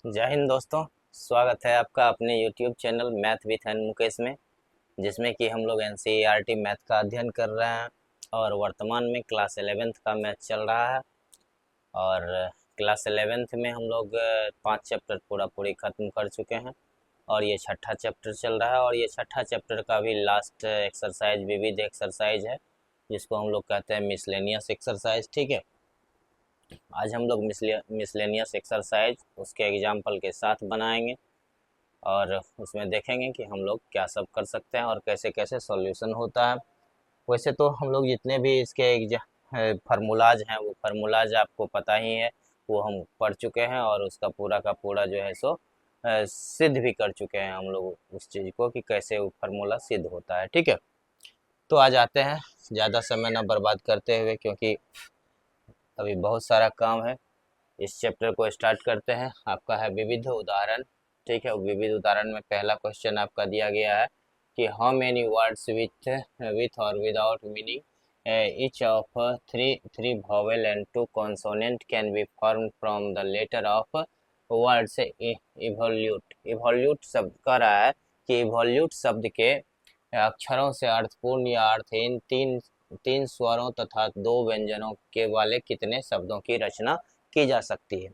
जय हिंद दोस्तों। स्वागत है आपका अपने YouTube channel math with an Mukesh में, जिसमें कि हम लोग NCERT मैथ का अध्ययन कर रहे हैं और वर्तमान में क्लास 11th का मैथ चल रहा है। और क्लास 11th में हम लोग 5 चैप्टर पूरी ख़त्म कर चुके हैं और ये छठा चैप्टर चल रहा है। और ये छठा चैप्टर का भी लास्ट एक्सरसाइज विविध एक्सरसाइज है, जिसको हम लोग कहते हैं मिसलेनियस एक्सरसाइज। ठीक है, आज हम लोग मिसलेनियस एक्सरसाइज उसके एग्जाम्पल के साथ बनाएंगे और उसमें देखेंगे कि हम लोग क्या सब कर सकते हैं और कैसे कैसे सॉल्यूशन होता है। वैसे तो हम लोग जितने भी इसके फार्मूलाज हैं वो फार्मूलाज आपको पता ही है, वो हम पढ़ चुके हैं और उसका पूरा का पूरा जो है सो सिद्ध भी कर चुके हैं हम लोग उस चीज़ को कि कैसे वो फार्मूला सिद्ध होता है। ठीक है, तो आज आते हैं ज़्यादा समय ना बर्बाद करते हुए, क्योंकि अभी बहुत सारा काम है। इस चैप्टर को स्टार्ट करते हैं। आपका है विविध उदाहरण। ठीक है, विविध उदाहरण में पहला क्वेश्चन आपका दिया गया है कि हाउ मेनी वर्ड्स विथ और without meaning each of three vowel and two consonant can be form from the letter of words evolute. Evolute शब्द कह रहा है कि इवोल्यूट शब्द के अक्षरों से अर्थपूर्ण या अर्थहीन तीन तीन स्वरों तथा दो व्यंजनों के वाले कितने शब्दों की रचना की जा सकती है।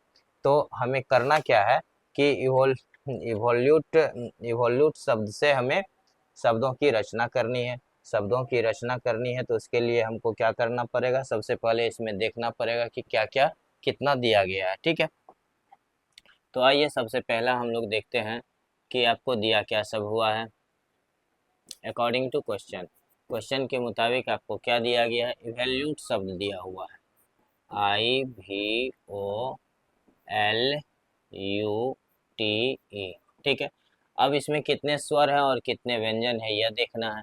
तो हमें करना क्या है कि इवोल्यूट इवोल्यूट शब्द से हमें शब्दों की रचना करनी है। शब्दों की रचना करनी है तो उसके लिए हमको क्या करना पड़ेगा, सबसे पहले इसमें देखना पड़ेगा कि क्या क्या कितना दिया गया है। ठीक है, तो आइए सबसे पहला हम लोग देखते हैं कि आपको दिया क्या सब हुआ है। अकॉर्डिंग टू क्वेश्चन के मुताबिक आपको क्या दिया गया है, इवैल्यूट शब्द दिया हुआ है, IVOLUTE। ठीक है, अब इसमें कितने स्वर हैं और कितने व्यंजन है यह देखना है।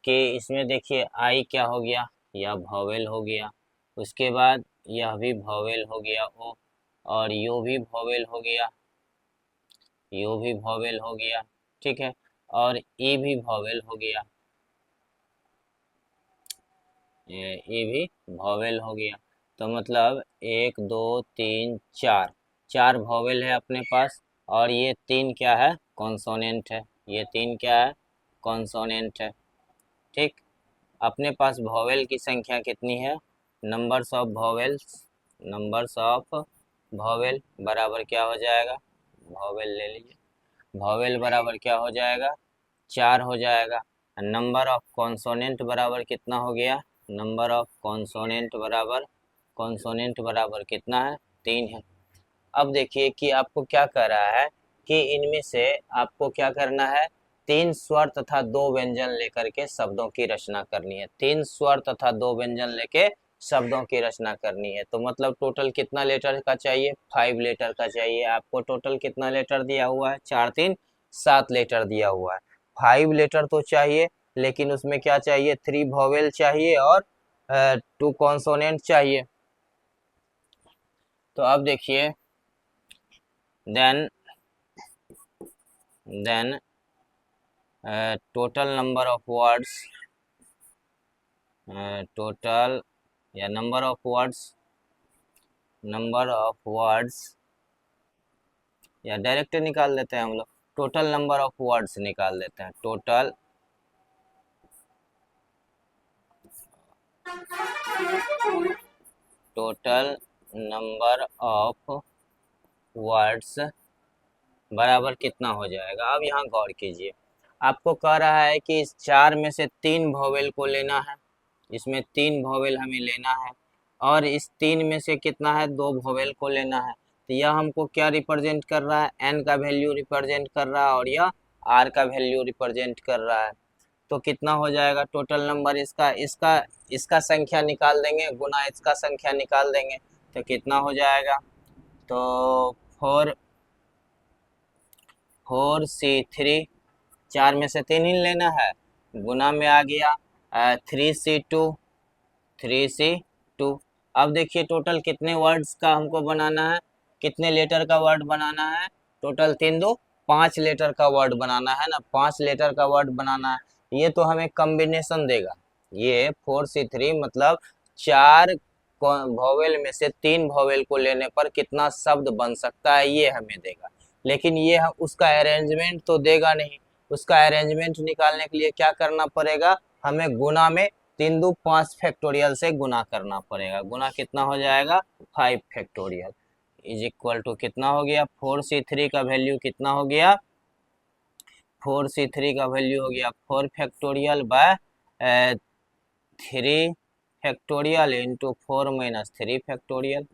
कि इसमें देखिए आई क्या हो गया, यह वॉवेल हो गया। उसके बाद यह भी वॉवेल हो गया ओ, और यू भी वॉवेल हो गया, यू भी वॉवेल हो गया। ठीक है, और ई भी वॉवेल हो गया, ये भी वॉवेल हो गया। तो मतलब एक दो तीन चार, चार वॉवेल है अपने पास, और ये तीन क्या है, कॉन्सोनेंट है। ये तीन क्या है, कॉन्सोनेंट है। ठीक, अपने पास वॉवेल की संख्या कितनी है, numbers of vowels, numbers of vowel बराबर क्या हो जाएगा, वॉवेल ले लीजिए, वॉवेल बराबर क्या हो जाएगा, चार हो जाएगा। नंबर ऑफ कॉन्सोनेंट बराबर कितना हो गया, नंबर ऑफ कॉन्सोनेंट बराबर कितना है, तीन है। अब देखिए कि आपको क्या कह रहा है कि इनमें से आपको क्या करना है, तीन स्वर तथा दो व्यंजन लेकर के शब्दों की रचना करनी है। तीन स्वर तथा दो व्यंजन लेके शब्दों की रचना करनी है। तो मतलब टोटल कितना लेटर का चाहिए, 5 लेटर का चाहिए। आपको टोटल कितना लेटर दिया हुआ है, 4 3 7 लेटर दिया हुआ है। 5 लेटर तो चाहिए, लेकिन उसमें क्या चाहिए, 3 वॉवेल चाहिए और 2 कॉन्सोनेंट चाहिए। तो अब देखिए, then then total number of words, total या नंबर ऑफ वर्ड्स या डायरेक्ट निकाल देते हैं हम लोग, टोटल नंबर ऑफ वर्ड्स निकाल देते हैं। टोटल नंबर ऑफ वर्ड्स बराबर कितना हो जाएगा। अब यहाँ गौर कीजिए, आपको कह रहा है कि इस चार में से तीन वॉवेल को लेना है, इसमें तीन वॉवेल हमें लेना है, और इस तीन में से कितना है, दो वॉवेल को लेना है। तो यह हमको क्या रिप्रेजेंट कर रहा है, एन का वैल्यू रिप्रेजेंट कर रहा है और यह आर का वैल्यू रिप्रेजेंट कर रहा है। तो कितना हो जाएगा टोटल नंबर, इसका इसका इसका संख्या निकाल देंगे गुना इसका संख्या निकाल देंगे, तो कितना हो जाएगा, तो फोर 4C3, चार में से तीन ही लेना है, गुना में आ गया 3C2। अब देखिए टोटल कितने वर्ड्स का हमको बनाना है, कितने लेटर का वर्ड बनाना है, टोटल तीन दो 5 लेटर का वर्ड बनाना है ना, 5 लेटर का वर्ड बनाना है। ये तो हमें कॉम्बिनेशन देगा, ये 4C3 मतलब चार वॉवेल में से तीन वॉवेल को लेने पर कितना शब्द बन सकता है, ये हमें देगा। लेकिन ये हम उसका अरेंजमेंट तो देगा नहीं। उसका अरेंजमेंट निकालने के लिए क्या करना पड़ेगा, हमें गुना में 3 दू 5 फैक्टोरियल से गुना करना पड़ेगा। गुना कितना हो जाएगा, 5 फैक्टोरियल इज इक्वल टू कितना हो गया, 4c3 का वैल्यू कितना हो गया, 4c3 का वैल्यू हो गया 4 factorial by 3 factorial into 4 minus 3 factorial.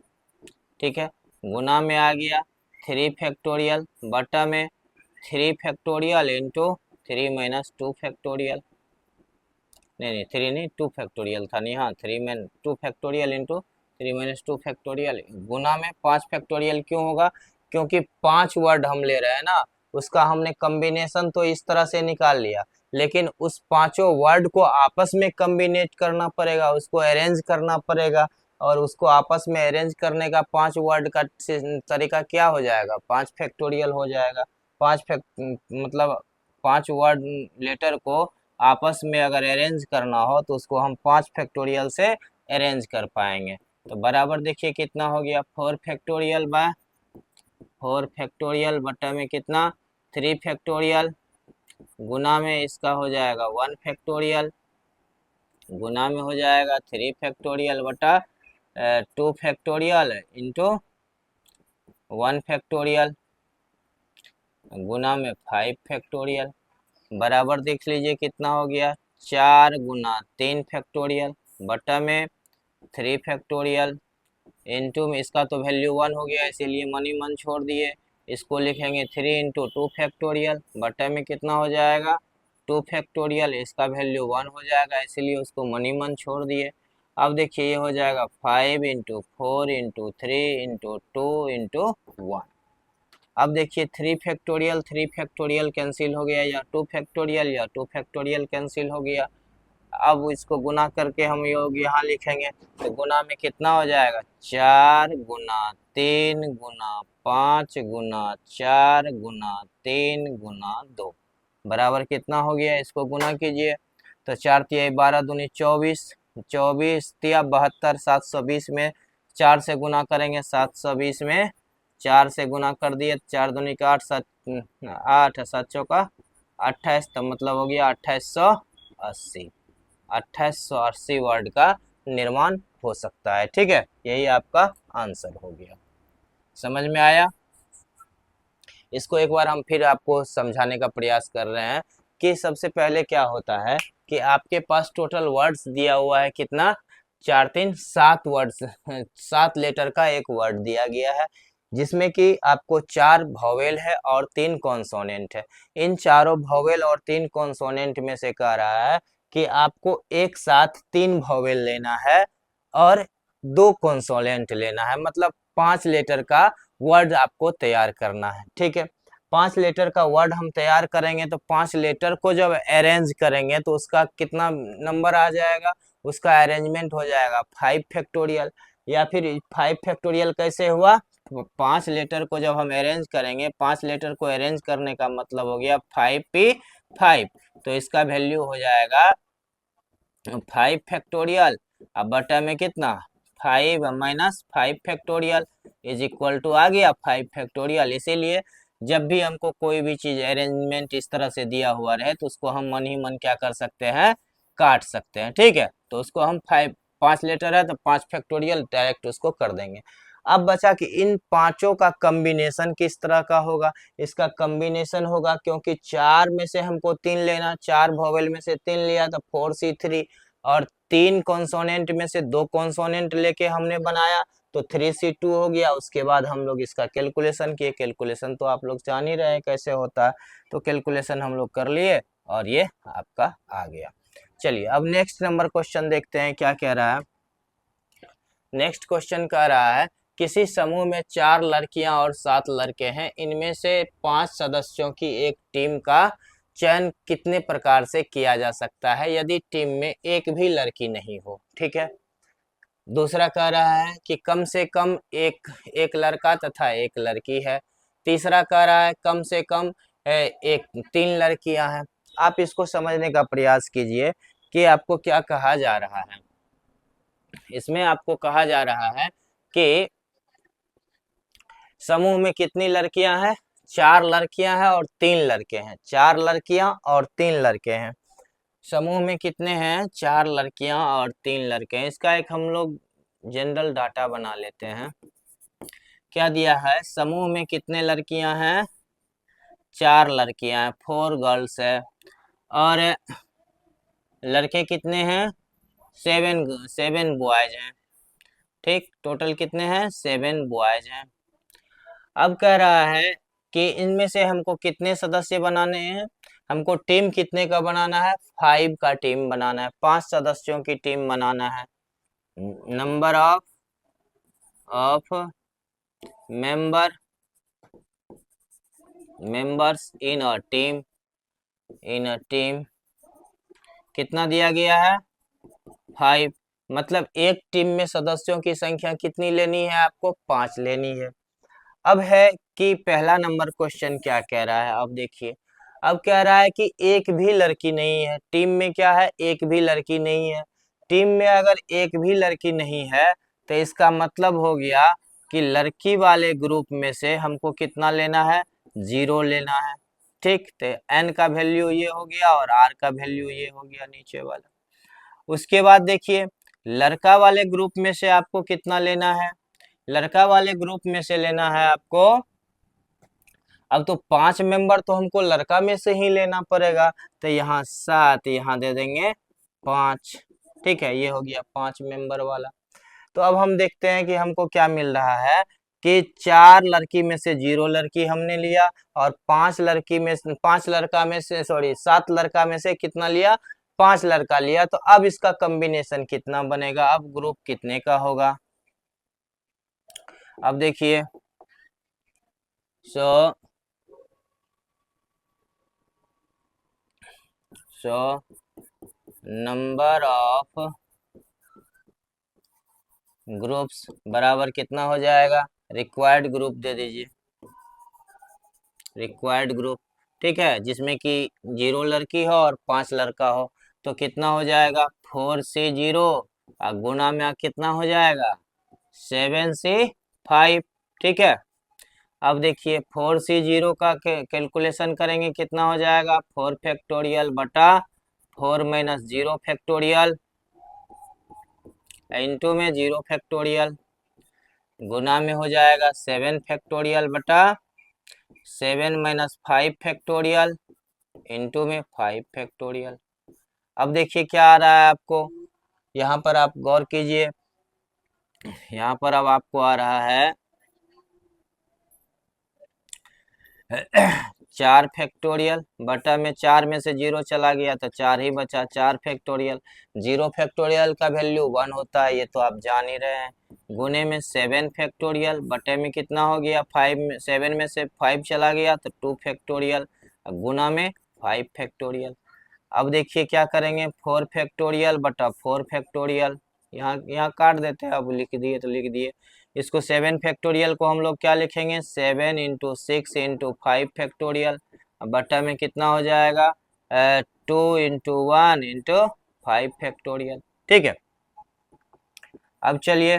ठीक है, गुना में आ गया 3 फैक्टोरियल बटा में 3 फैक्टोरियल इंटू 3 माइनस 2 फैक्टोरियल, नहीं 3 नहीं 2 फैक्टोरियल था, नहीं हाँ 3 में 2 फैक्टोरियल इंटू 3 माइनस 2 फैक्टोरियल। गुना में 5 फैक्टोरियल क्यों होगा, क्योंकि 5 वर्ड हम ले रहे हैं ना, उसका हमने कम्बिनेशन तो इस तरह से निकाल लिया, लेकिन उस पांचों वर्ड को आपस में कम्बिनेट करना पड़ेगा, उसको अरेंज करना पड़ेगा, और उसको आपस में अरेंज करने का 5 वर्ड का तरीका क्या हो जाएगा, 5 फैक्टोरियल हो जाएगा। 5 मतलब 5 वर्ड लेटर को आपस में अगर अरेंज करना हो तो उसको हम 5 फैक्टोरियल से अरेंज कर पाएंगे। तो बराबर देखिए कितना हो गया, 4 फैक्टोरियल बाय 4 फैक्टोरियल बटा में कितना 3 फैक्टोरियल, गुना में इसका हो जाएगा 1 फैक्टोरियल, गुना में हो जाएगा 3 फैक्टोरियल बटा 2 फैक्टोरियल इंटू 1 फैक्टोरियल, गुना में 5 फैक्टोरियल, बराबर देख लीजिए कितना हो गया, 4 गुना 3 फैक्टोरियल बटा में 3 फैक्टोरियल इंटू में इसका तो वैल्यू 1 हो गया, इसीलिए मन ही मन छोड़ दिए। इसको लिखेंगे 3 इंटू 2 फैक्टोरियल बटा में कितना हो जाएगा 2 फैक्टोरियल, इसका वैल्यू 1 हो जाएगा, इसीलिए उसको मन ही मन छोड़ दिए। अब देखिए ये हो जाएगा 5 इंटू 4 इंटू 3 इंटू 2 इंटू 1। अब देखिए 3 फैक्टोरियल कैंसिल हो गया, या 2 फैक्टोरियल या 2 फैक्टोरियल कैंसिल हो गया। अब इसको गुना करके हम योग यहाँ लिखेंगे, तो गुना में कितना हो जाएगा, 4 गुना 3 गुना 5 गुना 4 गुना 3 गुना 2 बराबर कितना हो गया, इसको गुना कीजिए। तो 4 तिया 12 दूनी 24, 24 तिया 72, 720 में 4 से गुना करेंगे, 720 में 4 से गुना कर दिए, 4 दूनी का 8, 8 7 चौका 28, तो मतलब हो गया 2880, 2880 वर्ड का निर्माण हो सकता है। ठीक है, यही आपका आंसर हो गया। समझ में आया? इसको एक बार हम फिर आपको समझाने का प्रयास कर रहे हैं कि सबसे पहले क्या होता है कि आपके पास टोटल वर्ड्स दिया हुआ है कितना, 4 3 7 वर्ड्स, 7 लेटर का एक वर्ड दिया गया है, जिसमें कि आपको 4 वॉवेल है और 3 कॉन्सोनेंट है। इन चारों वॉवेल और 3 कॉन्सोनेंट में से कह रहा है कि आपको एक साथ 3 वॉवेल लेना है और 2 कॉन्सोनेंट लेना है, मतलब 5 लेटर का वर्ड आपको तैयार करना है। ठीक है, 5 लेटर का वर्ड हम तैयार करेंगे तो 5 लेटर को जब अरेंज करेंगे तो उसका कितना नंबर आ जाएगा, उसका अरेंजमेंट हो जाएगा 5 फैक्टोरियल। या फिर 5 फैक्टोरियल कैसे हुआ, 5 लेटर को जब हम अरेंज करेंगे, 5 लेटर को अरेंज करने का मतलब हो गया 5p5, तो इसका वैल्यू हो जाएगा 5 फैक्टोरियल, अब बटा में कितना 5 minus 5 factorial is equal to आ गया 5 फैक्टोरियल। इसीलिए जब भी हमको कोई भी चीज अरेंजमेंट इस तरह से दिया हुआ रहे तो उसको हम मन ही मन क्या कर सकते हैं, काट सकते हैं। ठीक है, तो उसको हम 5 लेटर है तो 5 फैक्टोरियल डायरेक्ट उसको कर देंगे। अब बचा कि इन पांचों का कॉम्बिनेशन किस तरह का होगा, इसका कॉम्बिनेशन होगा, क्योंकि 4 में से हमको 3 लेना, 4 वॉवेल में से 3 लिया तो 4c3, और 3 कॉन्सोनेंट में से 2 कॉन्सोनेंट लेके हमने बनाया तो 3c2 हो गया। उसके बाद हम लोग इसका कैलकुलेशन किए, कैलकुलेशन तो आप लोग जान ही रहे हैं कैसे होता है, तो कैलकुलेशन हम लोग कर लिए और ये आपका आ गया। चलिए अब नेक्स्ट नंबर क्वेश्चन देखते हैं क्या कह रहा है। नेक्स्ट क्वेश्चन कह रहा है किसी समूह में 4 लड़कियां और 7 लड़के हैं, इनमें से 5 सदस्यों की एक टीम का चयन कितने प्रकार से किया जा सकता है यदि टीम में एक भी लड़की नहीं हो। ठीक है, दूसरा कह रहा है कि कम से कम एक लड़का तथा एक लड़की है। तीसरा कह रहा है कम से कम एक 3 लड़कियां हैं। आप इसको समझने का प्रयास कीजिए कि आपको क्या कहा जा रहा है। इसमें आपको कहा जा रहा है कि समूह में कितनी लड़कियां हैं, 4 लड़कियां हैं और 3 लड़के हैं, 4 लड़कियां और 3 लड़के हैं। समूह में कितने हैं? 4 लड़कियां और 3 लड़के हैं। इसका एक हम लोग जनरल डाटा बना लेते हैं। क्या दिया है? समूह में कितने लड़कियां हैं? 4 लड़कियां हैं, 4 गर्ल्स है। और लड़के कितने हैं? 7 बॉयज हैं। ठीक, टोटल कितने हैं? 7 बॉयज हैं। अब कह रहा है कि इनमें से हमको कितने सदस्य बनाने हैं? हमको टीम कितने का बनाना है? 5 का टीम बनाना है, 5 सदस्यों की टीम बनाना है। Number of members in a team कितना दिया गया है? 5। मतलब एक टीम में सदस्यों की संख्या कितनी लेनी है? आपको 5 लेनी है। अब है कि पहला नंबर क्वेश्चन क्या कह रहा है, अब देखिए। अब कह रहा है कि एक भी लड़की नहीं है टीम में। क्या है? एक भी लड़की नहीं है टीम में। अगर एक भी लड़की नहीं है तो इसका मतलब हो गया कि लड़की वाले ग्रुप में से हमको कितना लेना है? 0 लेना है। ठीक, तो n का वैल्यू ये हो गया और r का वैल्यू ये हो गया नीचे वाला। उसके बाद देखिए, लड़का वाले ग्रुप में से आपको कितना लेना है? लड़का वाले ग्रुप में से लेना है आपको, अब तो 5 मेंबर तो हमको लड़का में से ही लेना पड़ेगा। तो यहाँ 7, यहाँ दे देंगे 5। ठीक है, ये हो गया 5 मेंबर वाला। तो अब हम देखते हैं कि हमको क्या मिल रहा है कि 4 लड़की में से 0 लड़की हमने लिया और 5 लड़की में 5 लड़का में से, सॉरी 7 लड़का में से कितना लिया? 5 लड़का लिया। तो अब इसका कॉम्बिनेशन कितना बनेगा? अब ग्रुप कितने का होगा? अब देखिए, सो नंबर ऑफ ग्रुप्स बराबर कितना हो जाएगा? रिक्वायर्ड ग्रुप दे दीजिए, रिक्वायर्ड ग्रुप। ठीक है, जिसमें कि 0 लड़की हो और 5 लड़का हो। तो कितना हो जाएगा? 4C0 और गुना में कितना हो जाएगा? 7C5। ठीक है, अब देखिए 4C0 का कैलकुलेशन करेंगे, कितना हो जाएगा? 4 फैक्टोरियल बटा 4 माइनस 0 फैक्टोरियल इंटू में 0 फैक्टोरियल गुना में हो जाएगा 7 फैक्टोरियल बटा 7 माइनस 5 फैक्टोरियल इंटू में 5 फैक्टोरियल। अब देखिए क्या आ रहा है आपको, यहाँ पर आप गौर कीजिए। यहाँ पर अब आपको आ रहा है 4 फैक्टोरियल बटा में 4 में से 0 चला गया तो 4 ही बचा, 4 फैक्टोरियल। 0 फैक्टोरियल का वैल्यू 1 होता है, ये तो आप जान ही रहे हैं। गुने में 7 फैक्टोरियल बटे में कितना हो गया? 5 7 में से 5 चला गया तो 2 फैक्टोरियल गुना में 5 फैक्टोरियल। अब देखिए क्या करेंगे, 4 फैक्टोरियल बटा 4 फैक्टोरियल, यहाँ यहाँ काट देते हैं। अब लिख दिए तो लिख दिए। इसको 7 फैक्टोरियल को हम लोग क्या लिखेंगे? 7 इंटू 6 इंटू 5 फैक्टोरियल बटा में कितना हो जाएगा? 2 इंटू 1 इंटू 5 फैक्टोरियल। ठीक है, अब चलिए,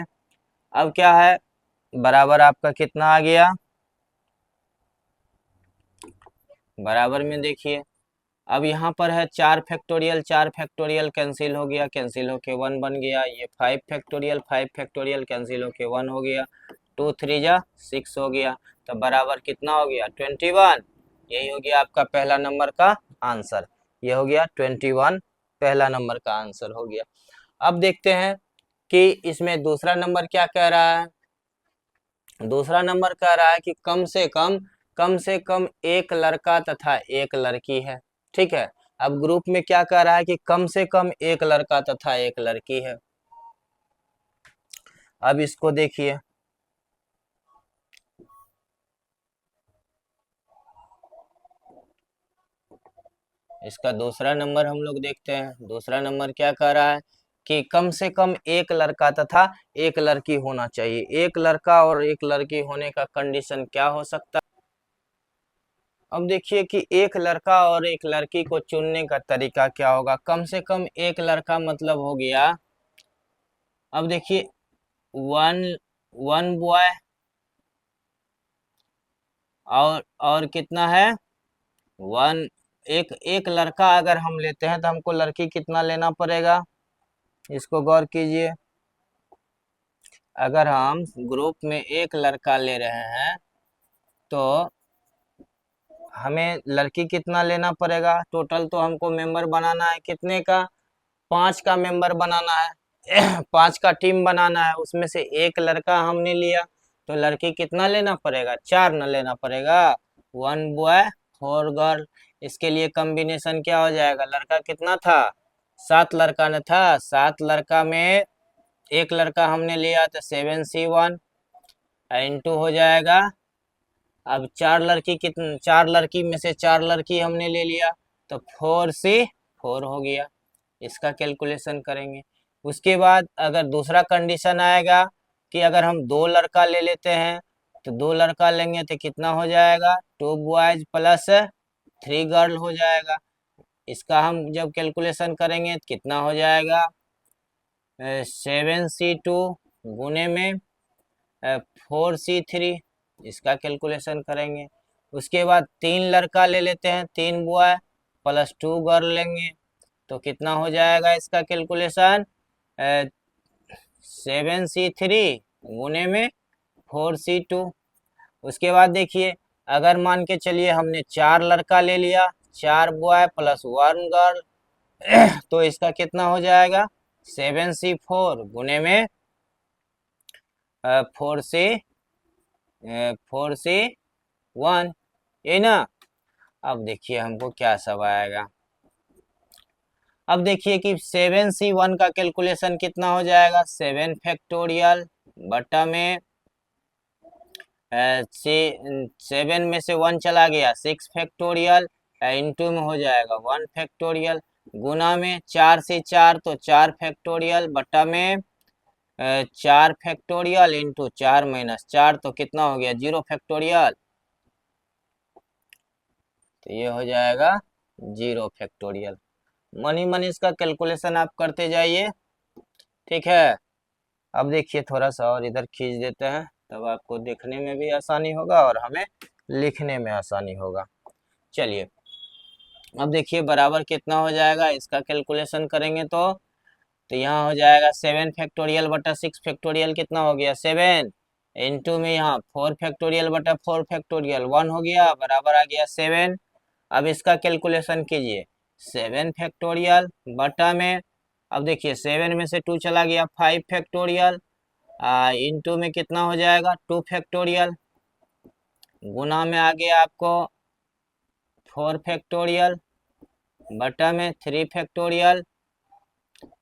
अब क्या है? बराबर आपका कितना आ गया? बराबर में देखिए, अब यहाँ पर है 4 फैक्टोरियल, 4 फैक्टोरियल कैंसिल हो गया, कैंसिल होके 1 बन गया। ये 5 फैक्टोरियल, 5 फैक्टोरियल कैंसिल होके 1 हो गया। 2 3 जा 6 हो गया। तो बराबर कितना हो गया? 21। यही हो गया आपका पहला नंबर का आंसर। ये हो गया 21, पहला नंबर का आंसर हो गया। अब देखते हैं कि इसमें दूसरा नंबर क्या कह रहा है। दूसरा नंबर कह रहा है कि कम से कम एक लड़का तथा एक लड़की है। ठीक है, अब ग्रुप में क्या कह रहा है कि कम से कम एक लड़का तथा एक लड़की है। अब इसको देखिए, इसका दूसरा नंबर हम लोग देखते हैं। दूसरा नंबर क्या कह रहा है कि कम से कम एक लड़का तथा एक लड़की होना चाहिए। एक लड़का और एक लड़की होने का कंडीशन क्या हो सकता है? अब देखिए कि एक लड़का और एक लड़की को चुनने का तरीका क्या होगा। कम से कम एक लड़का मतलब हो गया, अब देखिए, वन वन बॉय और कितना है 1। एक एक लड़का अगर हम लेते हैं तो हमको लड़की कितना लेना पड़ेगा, इसको गौर कीजिए। अगर हम ग्रुप में एक लड़का ले रहे हैं तो हमें लड़की कितना लेना पड़ेगा। टोटल तो हमको मेंबर बनाना है कितने का, 5 का मेंबर बनाना है। 5 का टीम बनाना है, उसमें से एक लड़का हमने लिया तो लड़की कितना लेना पड़ेगा, 4 न लेना पड़ेगा। 1 बॉय 4 गर्ल। इसके लिए कॉम्बिनेशन क्या हो जाएगा, लड़का कितना था, 7 लड़का न था, 7 लड़का में एक लड़का हमने लिया तो 7C1 इंटू हो जाएगा। अब 4 लड़की कितने, 4 लड़की में से 4 लड़की हमने ले लिया तो 4C4 हो गया। इसका कैलकुलेशन करेंगे। उसके बाद अगर दूसरा कंडीशन आएगा कि अगर हम 2 लड़का ले लेते हैं तो 2 लड़का लेंगे तो कितना हो जाएगा, 2 बॉयज प्लस 3 गर्ल हो जाएगा। इसका हम जब कैलकुलेशन करेंगे तो कितना हो जाएगा, 7C2 गुने में 4C3। इसका कैलकुलेशन करेंगे। उसके बाद 3 लड़का ले लेते हैं, 3 बॉय प्लस 2 गर्ल लेंगे तो कितना हो जाएगा इसका कैलकुलेशन, 7C3 गुने में 4C2। उसके बाद देखिए अगर मान के चलिए हमने 4 लड़का ले लिया, 4 बॉय प्लस 1 गर्ल, तो इसका कितना हो जाएगा, 7C4 गुने में 4C1, ये ना। अब देखिए हमको क्या सब आएगा। अब देखिए कि 7C1 का कैलकुलेशन कितना हो जाएगा, 7 फैक्टोरियल बटा में 7 में से 1 चला गया, 6 फैक्टोरियल इंटू में हो जाएगा 1 फैक्टोरियल गुना में 4 से 4 तो 4 फैक्टोरियल बटा में 4 फैक्टोरियल इंटू 4 माइनस 4 तो कितना हो गया, 0 फैक्टोरियल। तो ये हो जाएगा 0 फैक्टोरियल। मन इसका कैलकुलेशन आप करते जाइए, ठीक है। अब देखिए थोड़ा सा और इधर खींच देते हैं, तब आपको देखने में भी आसानी होगा और हमें लिखने में आसानी होगा। चलिए अब देखिए बराबर कितना हो जाएगा, इसका कैलकुलेशन करेंगे तो यहाँ हो जाएगा 7 फैक्टोरियल बटा 6 फैक्टोरियल कितना हो गया, 7 इंटू में यहाँ 4 फैक्टोरियल बटा 4 फैक्टोरियल 1 हो गया, बराबर आ गया 7। अब इसका कैलकुलेशन कीजिए, 7 फैक्टोरियल बटा में, अब देखिए 7 में से 2 चला गया, 5 फैक्टोरियल इंटू में कितना हो जाएगा, 2 फैक्टोरियल गुना में आ गया आपको 4 फैक्टोरियल बटा में 3 फैक्टोरियल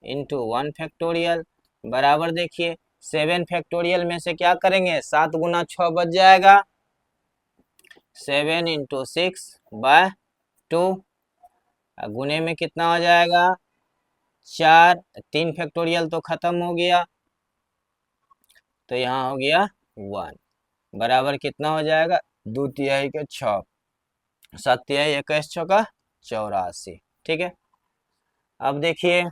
इंटू 1 फैक्टोरियल बराबर देखिए 7 फैक्टोरियल में से क्या करेंगे, 7 गुना 6 बच जाएगा, 7 इंटू 6 बाय 2 गुने में कितना हो जाएगा 4, 3 फैक्टोरियल तो खत्म हो गया तो यहाँ हो गया 1 बराबर कितना हो जाएगा, 2 तिहाई के 6, 7 तिहाई 21 चौका 84, ठीक है। अब देखिए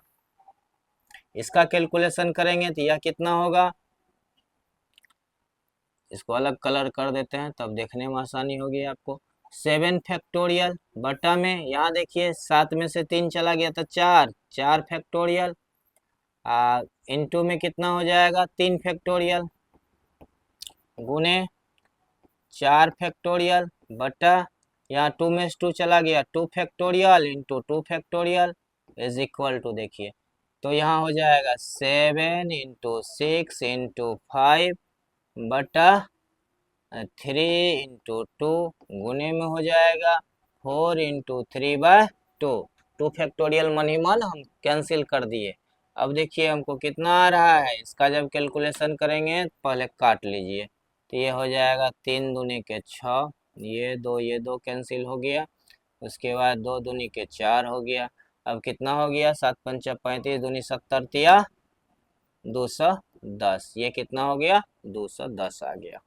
इसका कैलकुलेशन करेंगे तो यह कितना होगा, इसको अलग कलर कर देते हैं तब देखने में आसानी होगी आपको। 7 फैक्टोरियल बटा में यहाँ देखिए 7 में से 3 चला गया तो 4 फैक्टोरियल इंटू में कितना हो जाएगा 3 फैक्टोरियल गुने 4 फैक्टोरियल बटा यहाँ 2 में से 2 चला गया 2 factorial into 2 factorial is equal to, देखिए तो यहाँ हो जाएगा 7 इंटू 6 इंटू 5 बटा 3 इंटू 2 गुने में हो जाएगा 4 इंटू 3 बाय 2 फैक्टोरियल मन ही मन हम कैंसिल कर दिए। अब देखिए हमको कितना आ रहा है, इसका जब कैलकुलेशन करेंगे पहले काट लीजिए तो ये हो जाएगा 3 दूनी के 6, ये दो कैंसिल हो गया, उसके बाद 2 दूनी के 4 हो गया। अब कितना हो गया, 7 पंचा 35 दूनी 70 तिया 210, ये कितना हो गया 210 आ गया।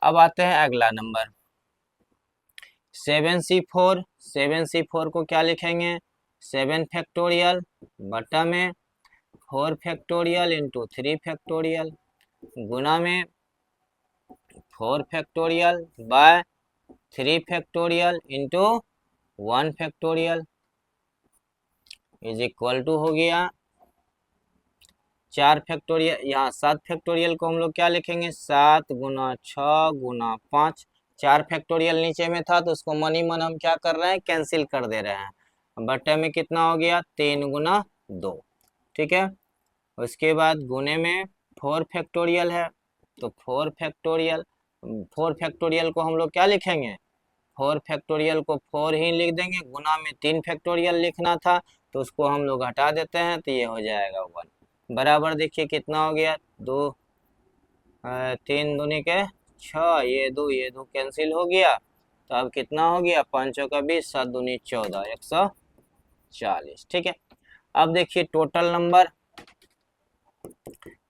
अब आते हैं अगला नंबर 7C4। 7C4 को क्या लिखेंगे, 7 फैक्टोरियल बटा में 4 फैक्टोरियल इंटू 3 फैक्टोरियल गुना में 4 factorial by 3 factorial into 1 factorial is equal to हो गया 4 फैक्टोरियल। यहाँ 7 फैक्टोरियल को हम लोग क्या लिखेंगे, 7 गुना 6 गुना 5। 4 फैक्टोरियल नीचे में था तो उसको मनी मन हम क्या कर रहे हैं, कैंसिल कर दे रहे हैं। बट्टे में कितना हो गया, 3 गुना 2। ठीक है, उसके बाद गुने में 4 फैक्टोरियल है तो 4 फैक्टोरियल, 4 फैक्टोरियल को हम लोग क्या लिखेंगे, 4 फैक्टोरियल को 4 ही लिख देंगे। गुना में 3 फैक्टोरियल लिखना था तो उसको हम लोग हटा देते हैं तो ये हो जाएगा 1 बराबर। देखिए कितना हो गया, 2 3 दूनी के 6, ये दो कैंसिल हो गया तो अब कितना हो गया, 5 का 20, 7 दूनी 14, 140। ठीक है, अब देखिए total number.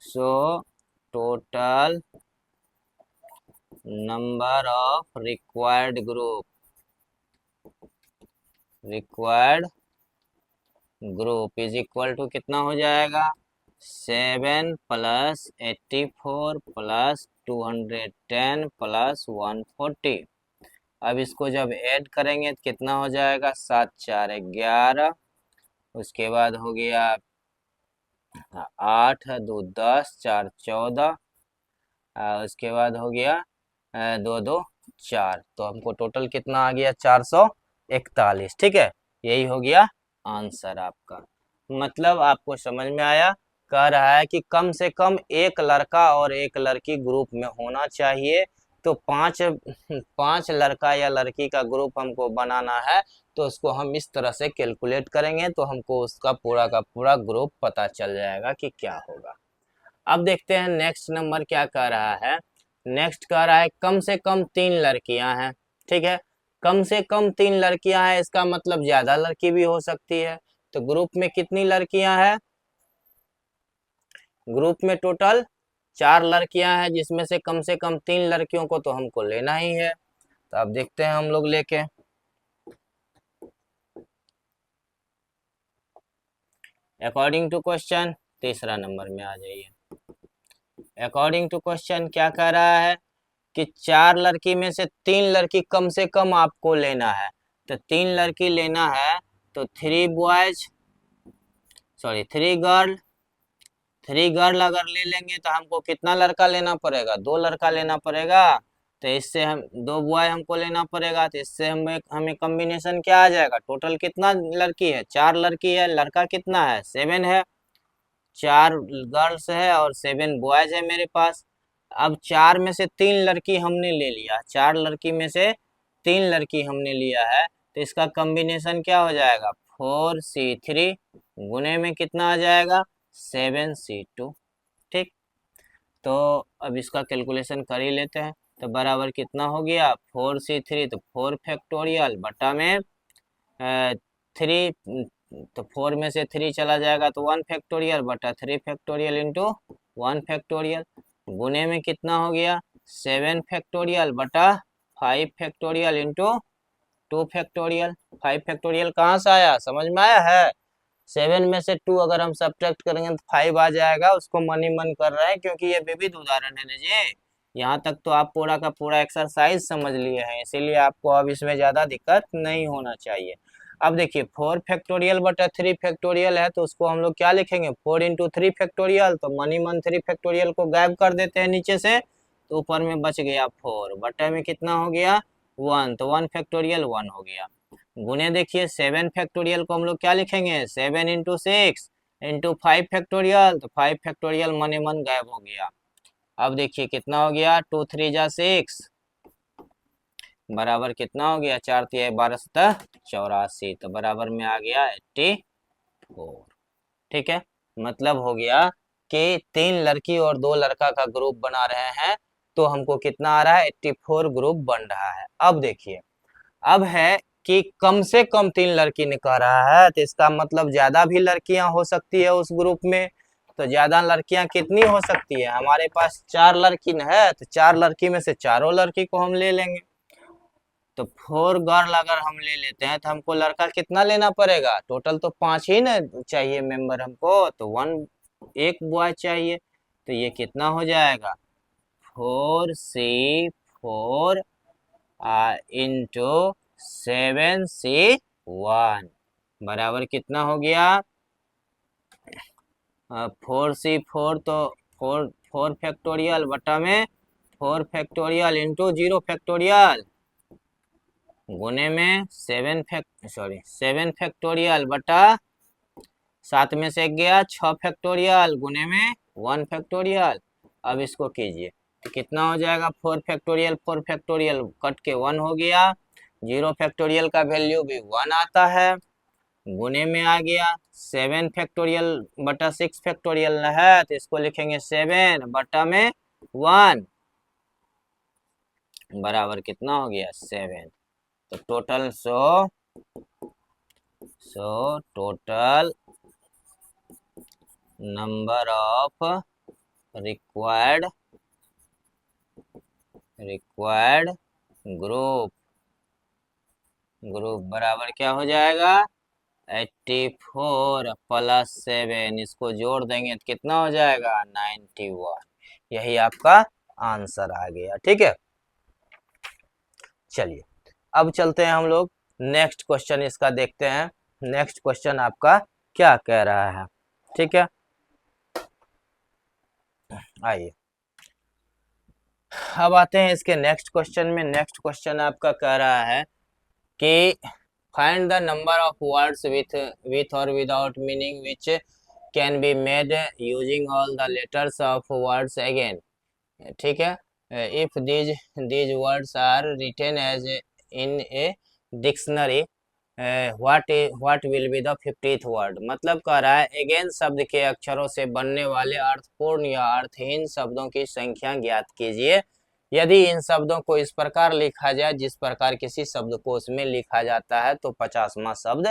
So total number of required group is equal to कितना हो जाएगा, 7 प्लस 84 प्लस 210 प्लस 140। अब इसको जब ऐड करेंगे तो कितना हो जाएगा, 7 4 11, उसके बाद हो गया 8 2 10 4 14, उसके बाद हो गया 2 2 4, तो हमको टोटल कितना आ गया, 441। ठीक है, यही हो गया आंसर आपका। मतलब आपको समझ में आया, कह रहा है कि कम से कम एक लड़का और एक लड़की ग्रुप में होना चाहिए। तो पांच लड़का या लड़की का ग्रुप हमको बनाना है तो उसको हम इस तरह से कैलकुलेट करेंगे तो हमको उसका पूरा का पूरा ग्रुप पता चल जाएगा कि क्या होगा। अब देखते हैं नेक्स्ट नंबर क्या कह रहा है। नेक्स्ट कह रहा है कम से कम 3 लड़कियां हैं। ठीक है, कम से कम 3 लड़कियां हैं, इसका मतलब ज्यादा लड़की भी हो सकती है। तो ग्रुप में कितनी लड़कियां हैं, ग्रुप में टोटल 4 लड़कियां हैं जिसमें से कम 3 लड़कियों को तो हमको लेना ही है। तो अब देखते हैं हम लोग लेके। अकॉर्डिंग टू क्वेश्चन, तीसरा नंबर में आ जाइए। अकॉर्डिंग टू क्वेश्चन क्या कह रहा है कि 4 लड़की में से 3 लड़की कम से कम आपको लेना है। तो 3 लड़की लेना है तो 3 गर्ल अगर ले लेंगे तो हमको कितना लड़का लेना पड़ेगा, 2 लड़का लेना पड़ेगा। तो इससे हम 2 बॉय हमको लेना पड़ेगा, तो इससे हमें कॉम्बिनेशन क्या आ जाएगा, टोटल कितना लड़की है, 4 लड़की है, लड़का कितना है, 7 है। 4 गर्ल्स है और 7 बॉयज है मेरे पास। अब 4 में से 3 लड़की हमने ले लिया, 4 लड़की में से 3 लड़की हमने लिया है तो इसका कॉम्बिनेशन क्या हो जाएगा, 4C3 गुने में कितना आ जाएगा, 7C2। ठीक, तो अब इसका कैलकुलेशन कर ही लेते हैं। तो बराबर कितना हो गया, 4C3 तो 4 फैक्टोरियल बटा में 3, तो 4 में से 3 चला जाएगा तो 1 फैक्टोरियल बटा 3 फैक्टोरियल इंटू 1 फैक्टोरियल गुने में कितना हो गया, 7 फैक्टोरियल बटा 5 फैक्टोरियल इंटू 2 फैक्टोरियल। 5 फैक्टोरियल कहाँ से आया, समझ में आया है। 7 में से 2 अगर हम सब्ट्रैक्ट करेंगे तो 5 आ जाएगा, उसको मन ही मन कर रहे हैं क्योंकि ये विविध उदाहरण है जी। यहाँ तक तो आप पूरा का पूरा एक्सरसाइज समझ लिए हैं, इसीलिए आपको अब इसमें ज्यादा दिक्कत नहीं होना चाहिए। अब देखिए 4 फैक्टोरियल बटा 3 फैक्टोरियल है तो उसको हम लोग क्या लिखेंगे, 4 इंटू 3 फैक्टोरियल, तो मनी मन 3 फैक्टोरियल को गायब कर देते हैं नीचे से तो ऊपर में बच गया 4 बटे में कितना हो गया 1, तो 1 फैक्टोरियल 1 हो गया। गुने देखिए 7 फैक्टोरियल को हम लोग क्या लिखेंगे, 7 इंटू 6 इंटू 5 फैक्टोरियल, तो 5 फैक्टोरियल मनी मन गायब हो गया। अब देखिए कितना हो गया, 2 3 जा 6 बराबर कितना हो गया, 4 3 12 7 84, तो बराबर में आ गया 84। ठीक है, मतलब हो गया कि 3 लड़की और 2 लड़का का ग्रुप बना रहे हैं तो हमको कितना आ रहा है, 84 ग्रुप बन रहा है। अब देखिए, अब है कि कम से कम 3 लड़की निकल रहा है तो इसका मतलब ज्यादा भी लड़कियां हो सकती है उस ग्रुप में। तो ज्यादा लड़कियां कितनी हो सकती है, हमारे पास 4 लड़की है तो 4 लड़की में से चारों लड़की को हम ले लेंगे। तो 4 गर्ल अगर हम ले लेते हैं तो हमको लड़का कितना लेना पड़ेगा, टोटल तो 5 ही ना चाहिए मेंबर हमको, तो 1 बॉय चाहिए। तो ये कितना हो जाएगा, 4C4 इंटू 7C1 बराबर कितना हो गया? 4C4 तो 4 फैक्टोरियल बटा में 4 फैक्टोरियल इंटू 0 फैक्टोरियल गुने में 7 फैक्टोरियल बटा 7 में से 1 गया 6 फैक्टोरियल गुने में 1 फैक्टोरियल। अब इसको कीजिए तो कितना हो जाएगा? 4 फैक्टोरियल कट के 1 हो गया। 0 फैक्टोरियल का वैल्यू भी 1 आता है, गुने में आ गया 7 फैक्टोरियल बटा 6 फैक्टोरियल है तो इसको लिखेंगे 7 बटा में 1 बराबर कितना हो गया? 7। तो total total number of required group बराबर क्या हो जाएगा? 84 प्लस 7, इसको जोड़ देंगे तो कितना हो जाएगा? 91। यही आपका आंसर आ गया। ठीक है, चलिए अब चलते हैं हम लोग नेक्स्ट क्वेश्चन इसका देखते हैं। नेक्स्ट क्वेश्चन आपका क्या कह रहा है? ठीक है, आइए अब आते हैं इसके नेक्स्ट क्वेश्चन में। नेक्स्ट क्वेश्चन आपका कह रहा है कि find the number of words with और without meaning which can be made using all the letters of words again. ठीक है, if these words are written as in a dictionary, what will be the 50th word। मतलब कह रहा है again शब्द के अक्षरों से बनने वाले अर्थपूर्ण या अर्थहीन शब्दों की संख्या ज्ञात कीजिए। यदि इन शब्दों को इस प्रकार लिखा जाए जिस प्रकार किसी शब्दकोश में लिखा जाता है तो 50वां शब्द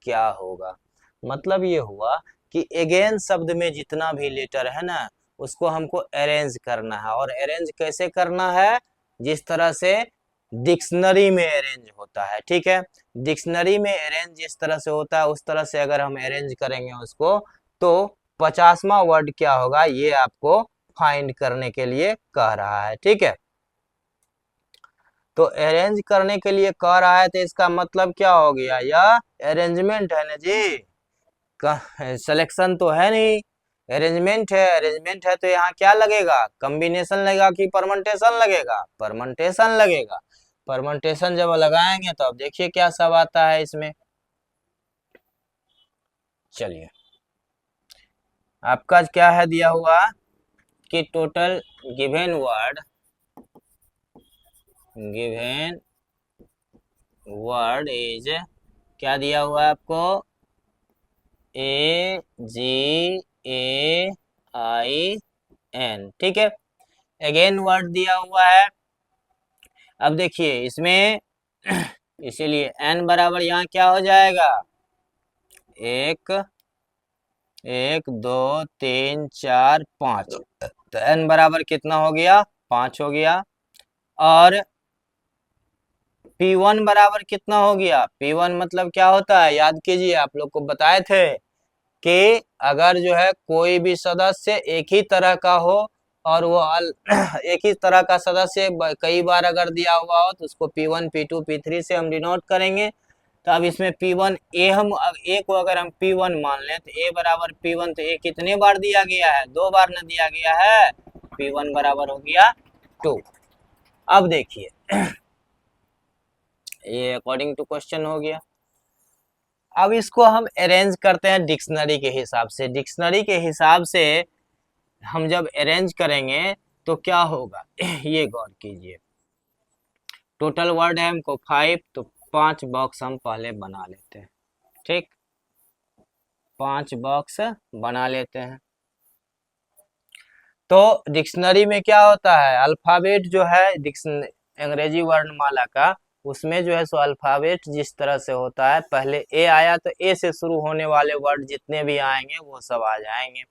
क्या होगा? मतलब ये हुआ कि अगेन शब्द में जितना भी लेटर है ना उसको हमको अरेंज करना है। और अरेंज कैसे करना है? जिस तरह से डिक्शनरी में अरेंज होता है। ठीक है, डिक्शनरी में अरेंज जिस तरह से होता है उस तरह से अगर हम अरेंज करेंगे उसको तो 50वां वर्ड क्या होगा ये आपको फाइंड करने के लिए कह रहा है। ठीक है, तो अरेंज करने के लिए कह रहा है तो इसका मतलब क्या हो गया? यह अरेंजमेंट है ना जी, सिलेक्शन तो है नहीं, अरेंजमेंट है। अरेंजमेंट है तो यहाँ क्या लगेगा? कॉम्बिनेशन लगेगा कि परमंटेशन लगेगा? परमंटेशन लगेगा। परमंटेशन जब लगाएंगे तो अब देखिए क्या सब आता है इसमें। चलिए आपका क्या है दिया हुआ कि टोटल गिवन वर्ड इज क्या दिया हुआ है आपको? AGAIN। ठीक है, अगेन वर्ड दिया हुआ है। अब देखिए इसमें इसीलिए n बराबर यहाँ क्या हो जाएगा? 1 1 2 3 4 5, तो n बराबर कितना हो गया? 5 हो गया। और P1 बराबर कितना हो गया? P1 मतलब क्या होता है? याद कीजिए, आप लोग को बताए थे कि अगर जो है कोई भी सदस्य एक ही तरह का हो और वो एक ही तरह का सदस्य कई बार अगर दिया हुआ हो तो उसको P1 P2 P3 से हम डिनोट करेंगे। तो अब इसमें P1 A हम A को अगर हम P1 मान लें तो A बराबर P1, तो A कितने बार दिया गया है? 2 बार न दिया गया है। P1 बराबर हो गया 2। अब देखिए ये अकॉर्डिंग टू क्वेश्चन हो गया। अब इसको हम अरेंज करते हैं डिक्शनरी के हिसाब से। डिक्शनरी के हिसाब से हम जब अरेंज करेंगे तो क्या होगा ये गौर कीजिए। टोटल वर्ड है हमको 5, तो 5 बॉक्स हम पहले बना लेते हैं। ठीक, 5 बॉक्स बना लेते हैं। तो डिक्शनरी में क्या होता है? अल्फाबेट जो है अंग्रेजी वर्णमाला का, उसमें जो है सो अल्फाबेट जिस तरह से होता है, पहले ए आया तो ए से शुरू होने वाले वर्ड जितने भी आएंगे वो सब आ जाएंगे।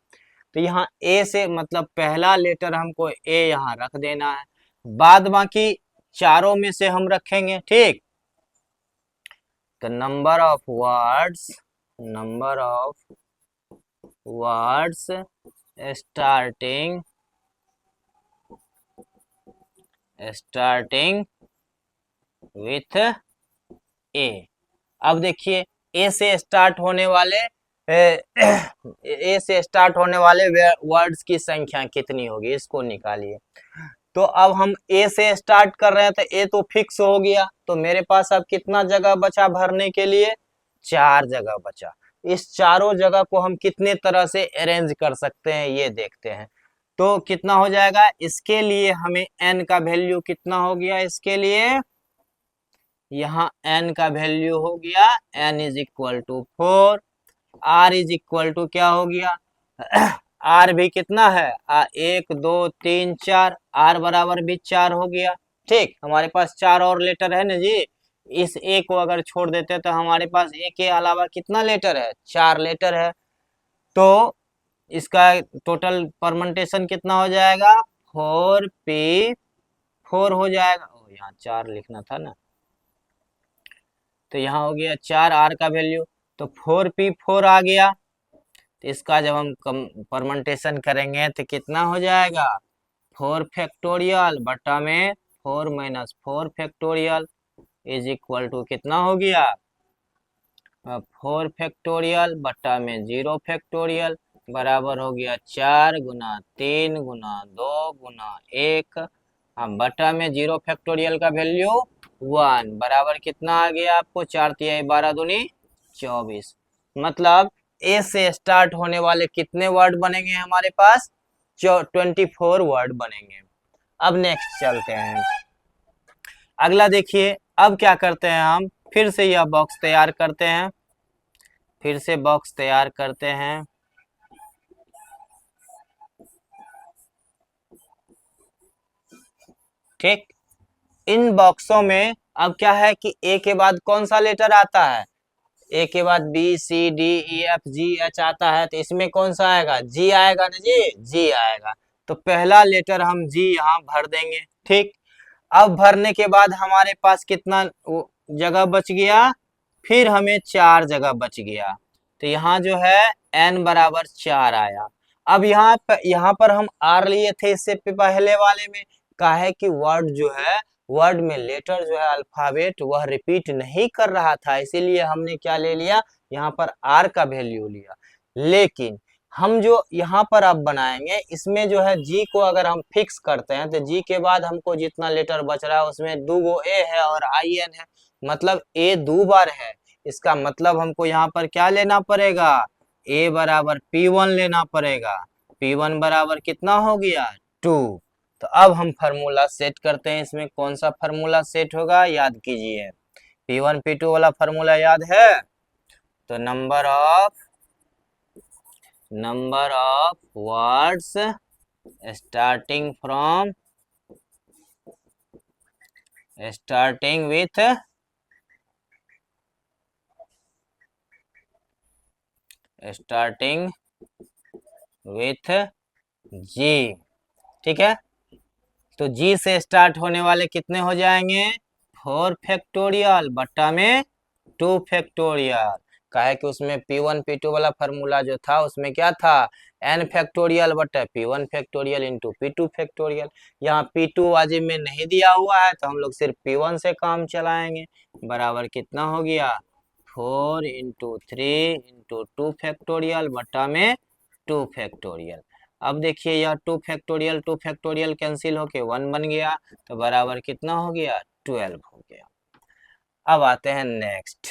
तो यहाँ ए से मतलब पहला लेटर हमको ए यहाँ रख देना है, बाद बाकी चारों में से हम रखेंगे। ठीक, तो number of words starting with A. अब देखिए ए से स्टार्ट होने वाले ए से स्टार्ट होने वाले वर्ड्स की संख्या कितनी होगी, इसको निकालिए। तो अब हम ए से स्टार्ट कर रहे हैं तो ए तो फिक्स हो गया, तो मेरे पास अब कितना जगह बचा भरने के लिए, 4 जगह बचा। इस चारों जगह को हम कितने तरह से अरेंज कर सकते हैं ये देखते हैं। तो कितना हो जाएगा, इसके लिए हमें n का वैल्यू कितना हो गया, इसके लिए यहाँ n का वैल्यू हो गया n is equal to 4, r is equal to क्या हो गया r भी कितना है, 1 2 3 4, r बराबर भी 4 हो गया। ठीक, हमारे पास 4 और लेटर है ना जी। इस a को अगर छोड़ देते तो हमारे पास a के अलावा कितना लेटर है, 4 लेटर है। तो इसका टोटल परमेंटेशन कितना हो जाएगा, 4p4 हो जाएगा। यहाँ 4 लिखना था ना, तो यहाँ हो गया 4 r का वैल्यू, तो 4p4 आ गया। तो इसका जब हम परमेंटेशन करेंगे तो कितना हो जाएगा, 4 फैक्टोरियल बटा में 4 minus 4 factorial is equal to कितना हो गया, 4 फैक्टोरियल बटा में 0 फैक्टोरियल बराबर हो गया 4 गुना 3 गुना 2 गुना 1, हम बटा में 0 फैक्टोरियल का वैल्यू 1 बराबर कितना आ गया आपको, 4 तिहाई 12 दूनी 24। मतलब ए से स्टार्ट होने वाले कितने वर्ड बनेंगे हमारे पास, 24 वर्ड बनेंगे। अब नेक्स्ट चलते हैं, अगला देखिए। अब क्या करते हैं, हम फिर से यह बॉक्स तैयार करते हैं, फिर से बॉक्स तैयार करते हैं। ठीक, इन बॉक्सों में अब क्या है कि ए के बाद कौन सा लेटर आता है, ए के बाद B C D E F G H आता है, तो इसमें कौन सा आएगा, जी आएगा ना जी, जी आएगा। तो पहला लेटर हम जी यहाँ भर देंगे। ठीक, अब भरने के बाद हमारे पास कितना जगह बच गया, फिर हमें 4 जगह बच गया। तो यहाँ जो है n बराबर 4 आया। अब यहाँ पर हम r लिए थे इससे पहले वाले में, का है कि वर्ड जो है, वर्ड में लेटर जो है अल्फाबेट वह रिपीट नहीं कर रहा था, इसीलिए हमने क्या ले लिया, यहाँ पर r का वैल्यू लिया। लेकिन हम जो यहाँ पर अब बनाएंगे इसमें जो है जी को अगर हम फिक्स करते हैं तो जी के बाद हमको जितना लेटर बच रहा है उसमें 2 गो ए है और आई एन है, मतलब ए 2 बार है। इसका मतलब हमको यहाँ पर क्या लेना पड़ेगा, a बराबर p1 लेना पड़ेगा। p1 बराबर कितना हो गया, 2। तो अब हम फार्मूला सेट करते हैं, इसमें कौन सा फार्मूला सेट होगा याद कीजिए, p1 p2 वाला फार्मूला याद है। तो number of words starting with G. ठीक है, तो जी से स्टार्ट होने वाले कितने हो जाएंगे, 4 फैक्टोरियल बट्टा में 2 फैक्टोरियल। काहे कि उसमें p1 p2 वाला फार्मूला जो था उसमें क्या था, n फैक्टोरियल बटा p1 factorial into p2 factorial. यहाँ p2 वाजिब में नहीं दिया हुआ है तो हम लोग सिर्फ p1 से काम चलाएंगे। बराबर कितना हो गया, 4 इंटू 3 इंटू 2 फैक्टोरियल बटा में 2 फैक्टोरियल। अब देखिए यह 2 फैक्टोरियल कैंसिल होके 1 बन गया, तो बराबर कितना हो गया, 12 हो गया। अब आते हैं नेक्स्ट,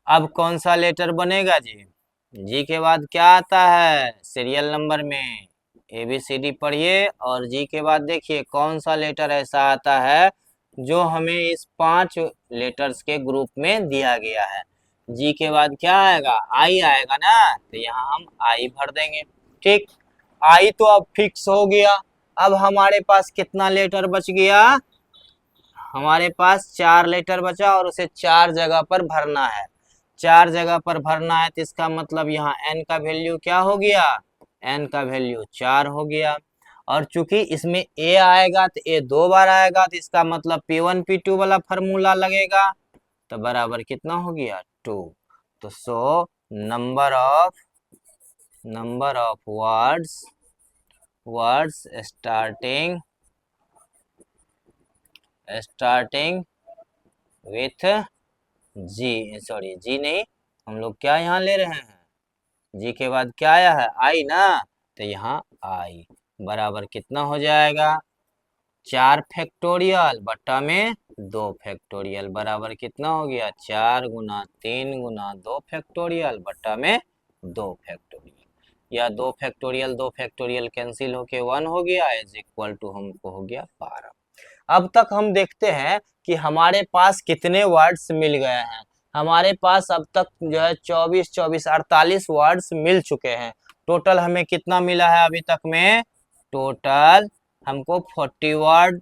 अब कौन सा लेटर बनेगा जी, जी के बाद क्या आता है सीरियल नंबर में, ABCD पढ़िए और जी के बाद देखिए कौन सा लेटर ऐसा आता है जो हमें इस 5 लेटर्स के ग्रुप में दिया गया है। जी के बाद क्या आएगा, आई आएगा ना, तो यहाँ हम आई भर देंगे। ठीक, आई तो अब फिक्स हो गया। अब हमारे पास कितना लेटर बच गया, हमारे पास 4 लेटर बचा और उसे 4 जगह पर भरना है। 4 जगह पर भरना है तो इसका मतलब यहाँ n का वैल्यू क्या हो गया, n का वैल्यू 4 हो गया। और चूंकि इसमें a आएगा तो a 2 बार आएगा, तो इसका मतलब p1 p2 वाला फार्मूला लगेगा, तो बराबर कितना हो गया, 2। तो so number of words starting with G, sorry G नहीं, हम लोग क्या यहाँ ले रहे हैं, जी के बाद क्या आया है, आई ना, तो यहाँ आई बराबर कितना हो जाएगा, 4 फैक्टोरियल बट्टा में 2 फैक्टोरियल बराबर कितना हो गया, 4 गुना 3 गुना 2 फैक्टोरियल बट्टा में 2 फैक्टोरियल, या 2 फैक्टोरियल कैंसिल होके 1 हो गया, इज इक्वल टू हमको हो गया 12। अब तक हम देखते हैं कि हमारे पास कितने वर्ड्स मिल गए हैं। हमारे पास अब तक जो है 24 24 48 वर्ड्स मिल चुके हैं। टोटल हमें कितना मिला है अभी तक में, टोटल हमको 40 वर्ड,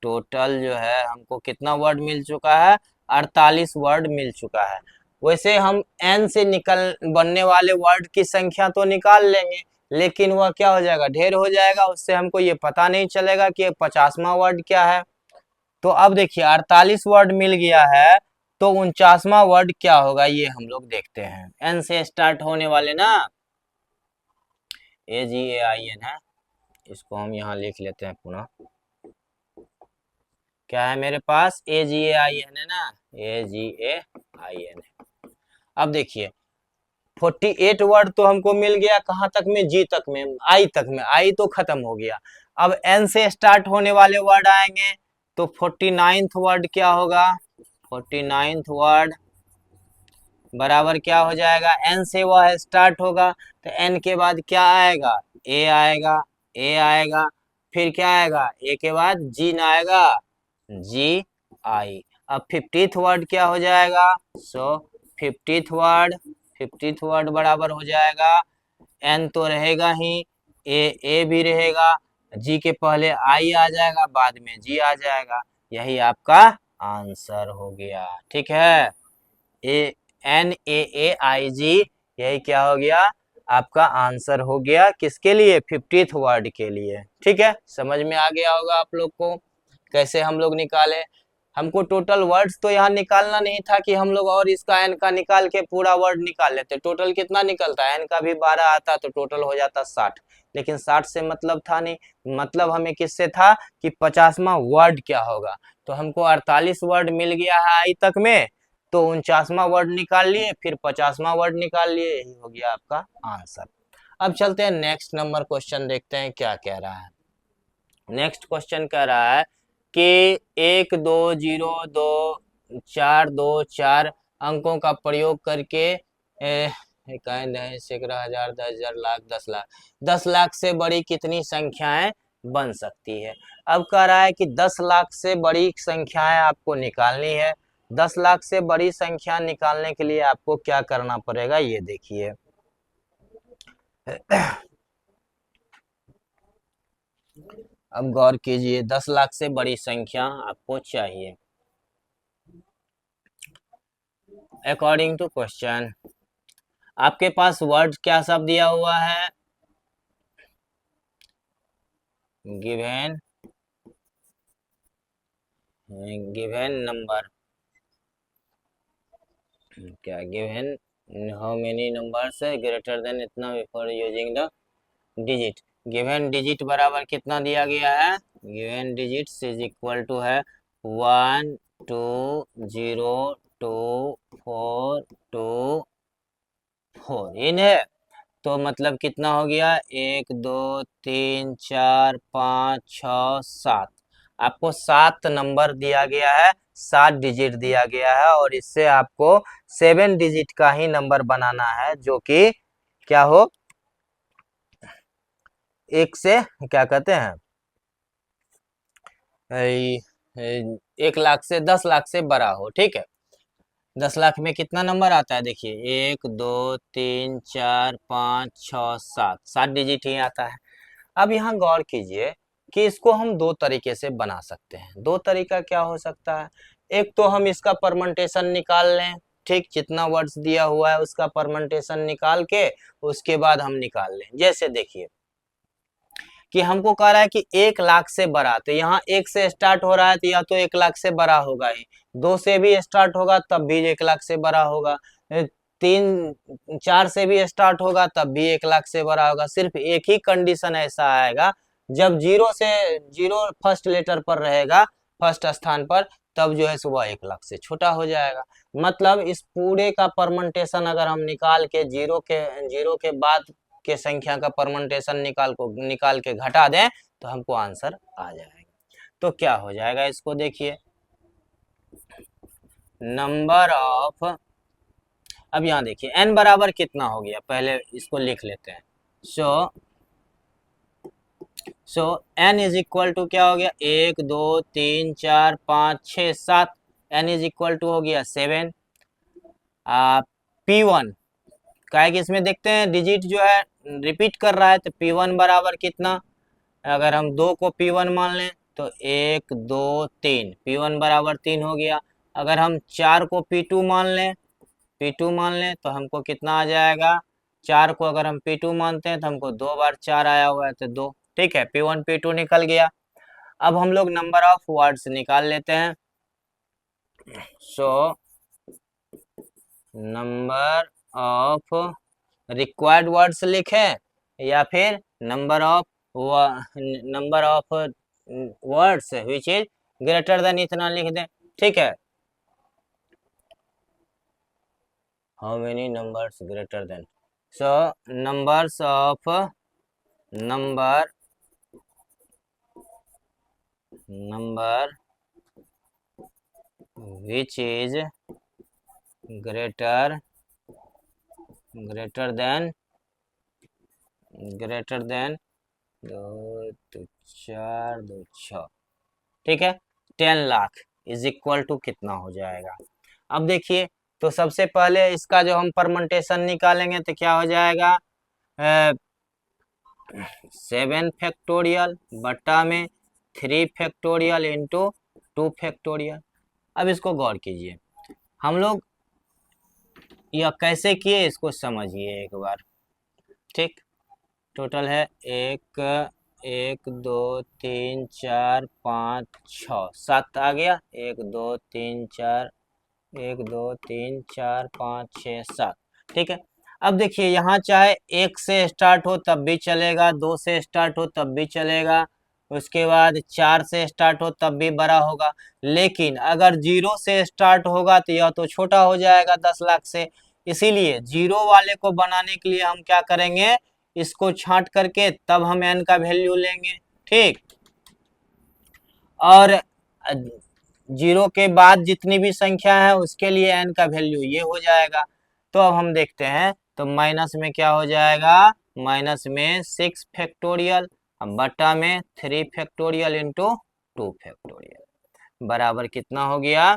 टोटल जो है हमको कितना वर्ड मिल चुका है, 48 वर्ड मिल चुका है। वैसे हम n से निकल बनने वाले वर्ड की संख्या तो निकाल लेंगे, लेकिन वह क्या हो जाएगा, ढेर हो जाएगा, उससे हमको ये पता नहीं चलेगा कि 50वां वर्ड क्या है। तो अब देखिए 48 वर्ड मिल गया है, तो 49वां वर्ड क्या होगा ये हम लोग देखते हैं। n से स्टार्ट होने वाले ना, AGAIN है, इसको हम यहाँ लिख लेते हैं पुनः, क्या है मेरे पास, AGAIN है ना, AGAIN है। अब देखिए 48 वर्ड तो हमको मिल गया, कहाँ तक में, जी तक में, आई तक में, आई तो खत्म हो गया। अब एन से स्टार्ट होने वाले वर्ड आएंगे, तो 49th वर्ड क्या होगा, 49th वर्ड बराबर क्या हो जाएगा, एन से वह स्टार्ट होगा, तो एन के बाद क्या आएगा, ए आएगा, ए आएगा, फिर क्या आएगा, ए के बाद जी ना आएगा, जी आई। अब 50th वर्ड क्या हो जाएगा, सो 50th वर्ड, 50th वर्ड बराबर हो जाएगा, एन तो रहेगा ही, ए भी रहेगा, जी के पहले आई आ जाएगा, बाद में जी आ जाएगा, यही आपका आंसर हो गया। ठीक है, NAAIG, यही क्या हो गया, आपका आंसर हो गया, किसके लिए, 50th वर्ड के लिए। ठीक है, समझ में आ गया होगा आप लोग को कैसे हम लोग निकाले। हमको टोटल वर्ड्स तो यहाँ निकालना नहीं था कि हम लोग और इसका एन का निकाल के पूरा वर्ड निकाल लेते, टोटल कितना निकलता है, एन का भी 12 आता तो टोटल हो जाता 60, लेकिन 60 से मतलब था नहीं, मतलब हमें किससे था कि 50वां वर्ड क्या होगा। तो हमको 48 वर्ड मिल गया है आई तक में, तो 49वां वर्ड निकाल लिए, फिर 50वां वर्ड निकाल लिए, यही हो गया आपका आंसर। अब चलते हैं नेक्स्ट नंबर क्वेश्चन, देखते हैं क्या कह रहा है। नेक्स्ट क्वेश्चन कह रहा है कि 1 2 0 2 4 2 4 अंकों का प्रयोग करके सैकड़ा हजार 10,000 लाख 10 लाख 10 लाख से बड़ी कितनी संख्याएं बन सकती है। अब कह रहा है कि 10 लाख से बड़ी संख्याएं आपको निकालनी है। 10 लाख से बड़ी संख्या निकालने के लिए आपको क्या करना पड़ेगा, ये देखिए। अब गौर कीजिए, 10 लाख से बड़ी संख्या आपको चाहिए। अकॉर्डिंग टू क्वेश्चन आपके पास वर्ड क्या सब दिया हुआ है, गिवन नंबर, क्या गिवन हाउ मेनी नंबर्स है ग्रेटर देन इतना before using the digit. Given digit बराबर कितना दिया गया है, given digits is equal to है 1 2 0 2 4 2 4 इन है, तो मतलब कितना हो गया, 1 2 3 4 5 6 7, आपको 7 नंबर दिया गया है, 7 डिजिट दिया गया है, और इससे आपको 7 डिजिट का ही नंबर बनाना है, जो कि क्या हो, एक से क्या कहते हैं, 1 लाख से 10 लाख से बड़ा हो। ठीक है, 10 लाख में कितना नंबर आता है, देखिए 1 2 3 4 5 6 7, 7 डिजिट ही आता है। अब यहाँ गौर कीजिए कि इसको हम दो तरीके से बना सकते हैं। दो तरीका क्या हो सकता है, एक तो हम इसका परमेंटेशन निकाल लें, ठीक, जितना वर्ड्स दिया हुआ है उसका परमेंटेशन निकाल के उसके बाद हम निकाल लें। जैसे देखिए कि हमको कह रहा है कि 1 लाख से बड़ा, तो यहाँ 1 से स्टार्ट हो रहा है तो या तो 1 लाख से बड़ा होगा ही, 2 से भी स्टार्ट होगा तब भी 1 लाख से बड़ा होगा, 3 4 से भी स्टार्ट होगा तब भी 1 लाख से बड़ा होगा। सिर्फ एक ही कंडीशन ऐसा आएगा जब 0 से 0 फर्स्ट लेटर पर रहेगा, फर्स्ट स्थान पर, तब जो है सो वह 1 लाख से छोटा हो जाएगा। मतलब इस पूरे का परमेंटेशन अगर हम निकाल के जीरो के बाद के संख्या का परमेंटेशन निकाल के घटा दें तो हमको आंसर आ जाएगा। तो क्या हो जाएगा इसको देखिए, नंबर ऑफ, अब यहाँ देखिए n बराबर कितना हो गया, पहले इसको लिख लेते हैं। सो n इज इक्वल टू क्या हो गया, 1 2 3 4 5 6 7, n इज इक्वल टू हो गया 7। P1 क्या है कि इसमें देखते हैं डिजिट जो है रिपीट कर रहा है, तो P1 बराबर कितना, अगर हम 2 को P1 मान लें तो 1 2 3, P1 बराबर 3 हो गया। अगर हम 4 को P2 मान लें तो हमको कितना आ जाएगा, 4 को अगर हम P2 मानते हैं तो हमको 2 बार 4 आया हुआ है तो 2, ठीक है, P1 P2 निकल गया। अब हम लोग नंबर ऑफ वर्ड्स निकाल लेते हैं। सो नंबर ऑफ रिक्वायर्ड वर्ड्स लिखें या फिर number of words which is greater than इतना लिख दें, ठीक है। How many numbers greater than, so numbers of number which is greater than 2 2 4 2 6, ठीक है। 10 लाख इज इक्वल टू कितना हो जाएगा, अब देखिए तो सबसे पहले इसका जो हम परमेंटेशन निकालेंगे तो क्या हो जाएगा, 7 फैक्टोरियल बट्टा में 3 फैक्टोरियल इंटू 2 फैक्टोरियल। अब इसको गौर कीजिए, हम लोग यह कैसे किए इसको समझिए एक बार, ठीक। टोटल है 1 1 2 3 4 5 6 7 आ गया, 1 2 3 4 1 2 3 4 5 6 7, ठीक है। अब देखिए यहाँ चाहे 1 से स्टार्ट हो तब भी चलेगा, 2 से स्टार्ट हो तब भी चलेगा, उसके बाद 4 से स्टार्ट हो तब भी बड़ा होगा, लेकिन अगर 0 से स्टार्ट होगा तो यह तो छोटा हो जाएगा 10 लाख से। इसीलिए 0 वाले को बनाने के लिए हम क्या करेंगे, इसको छांट करके तब हम n का वैल्यू लेंगे, ठीक। और 0 के बाद जितनी भी संख्या है उसके लिए n का वैल्यू ये हो जाएगा। तो अब हम देखते हैं तो माइनस में क्या हो जाएगा, माइनस में 6 फैक्टोरियल बटा में 3 फैक्टोरियल इंटू 2 फैक्टोरियल बराबर कितना हो गया,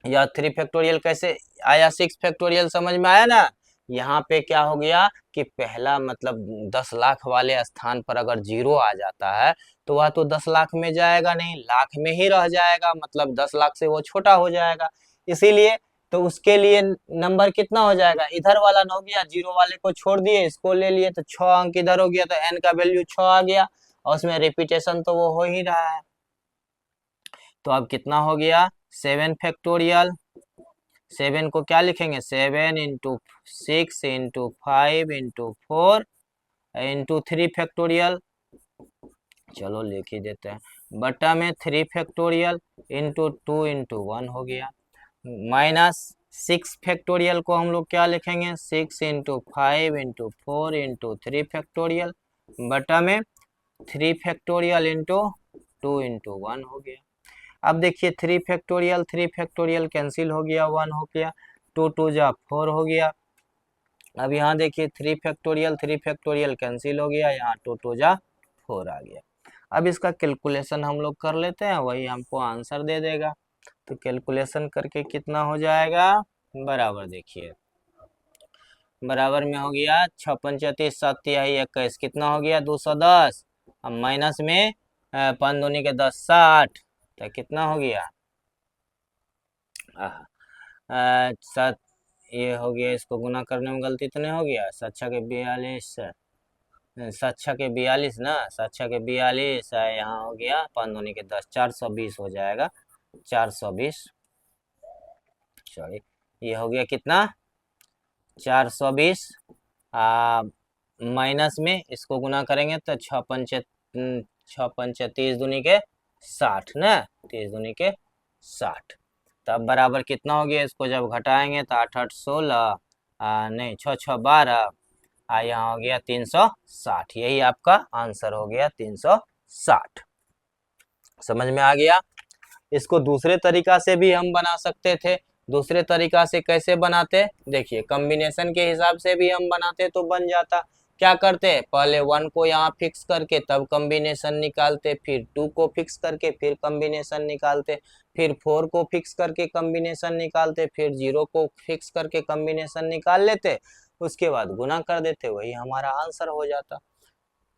या 3 फैक्टोरियल कैसे आया, 6 फैक्टोरियल समझ में आया ना। यहाँ पे क्या हो गया कि पहला मतलब 10 लाख वाले स्थान पर अगर 0 आ जाता है तो वह तो 10 लाख में जाएगा नहीं, लाख में ही रह जाएगा, मतलब 10 लाख से वो छोटा हो जाएगा। इसीलिए तो उसके लिए नंबर कितना हो जाएगा, इधर वाला हो गया, 0 वाले को छोड़ दिए, इसको ले लिए तो 6 अंक इधर हो गया, तो n का वैल्यू 6 आ गया, और उसमें रिपीटेशन तो वो हो ही रहा है। तो अब कितना हो गया, 7 फैक्टोरियल, 7 को क्या लिखेंगे, 7 into 6 into 5 into 4 into 3 factorial, चलो लिख ही देते हैं, बटा में 3 फैक्टोरियल इंटू 2 इंटू 1 हो गया, माइनस 6 फैक्टोरियल को हम लोग क्या लिखेंगे, 6 इंटू 5 इंटू 4 इंटू 3 फैक्टोरियल बटा में 3 फैक्टोरियल इंटू 2 इंटू 1 हो गया। अब देखिए 3 फैक्टोरियल कैंसिल हो गया, 1 हो गया, 2 2 जा 4 हो गया। अब यहाँ देखिए 3 फैक्टोरियल कैंसिल हो गया, यहाँ 2 2 जा 4 आ गया। अब इसका कैलकुलेशन हम लोग कर लेते हैं, वही हमको आंसर दे देगा। तो कैलकुलेशन करके कितना हो जाएगा, बराबर देखिए, बराबर में हो गया 6 35 7 तिहाई 21, कितना हो गया 210, अब माइनस में 5 दूनी के 10 60, तो कितना हो गया 7, ये हो गया, इसको गुना करने में गलती तो नहीं हो गया, 7 6 के 42, 7 6 के 42 ना, 7 6 के 42, यहाँ हो गया 5 दूनी के 10, 420 हो जाएगा, 420, सॉरी ये हो गया कितना 420, माइनस में इसको गुना करेंगे तो 6 पंचे 30 दूनी के 60 ना, 30 दूनी के 60। तब बराबर कितना हो गया, इसको जब घटाएंगे तो 8 8 16, नहीं 6 6 12, यहाँ हो गया 360। यही आपका आंसर हो गया 360। समझ में आ गया। इसको दूसरे तरीका से भी हम बना सकते थे। दूसरे तरीका से कैसे बनाते, देखिए कॉम्बिनेशन के हिसाब से भी हम बनाते तो बन जाता। क्या करते, पहले 1 को यहाँ फिक्स करके तब कॉम्बिनेशन निकालते, फिर 2 को फिक्स करके फिर कॉम्बिनेशन निकालते, फिर 4 को फिक्स करके कॉम्बिनेशन निकालते, फिर 0 को फिक्स करके कॉम्बिनेशन निकाल लेते, उसके बाद गुना कर देते, वही हमारा आंसर हो जाता।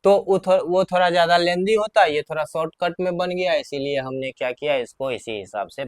तो वो थोड़ा ज़्यादा लेंदी होता है, ये थोड़ा शॉर्टकट में बन गया, इसीलिए हमने क्या किया, इसको इसी हिसाब से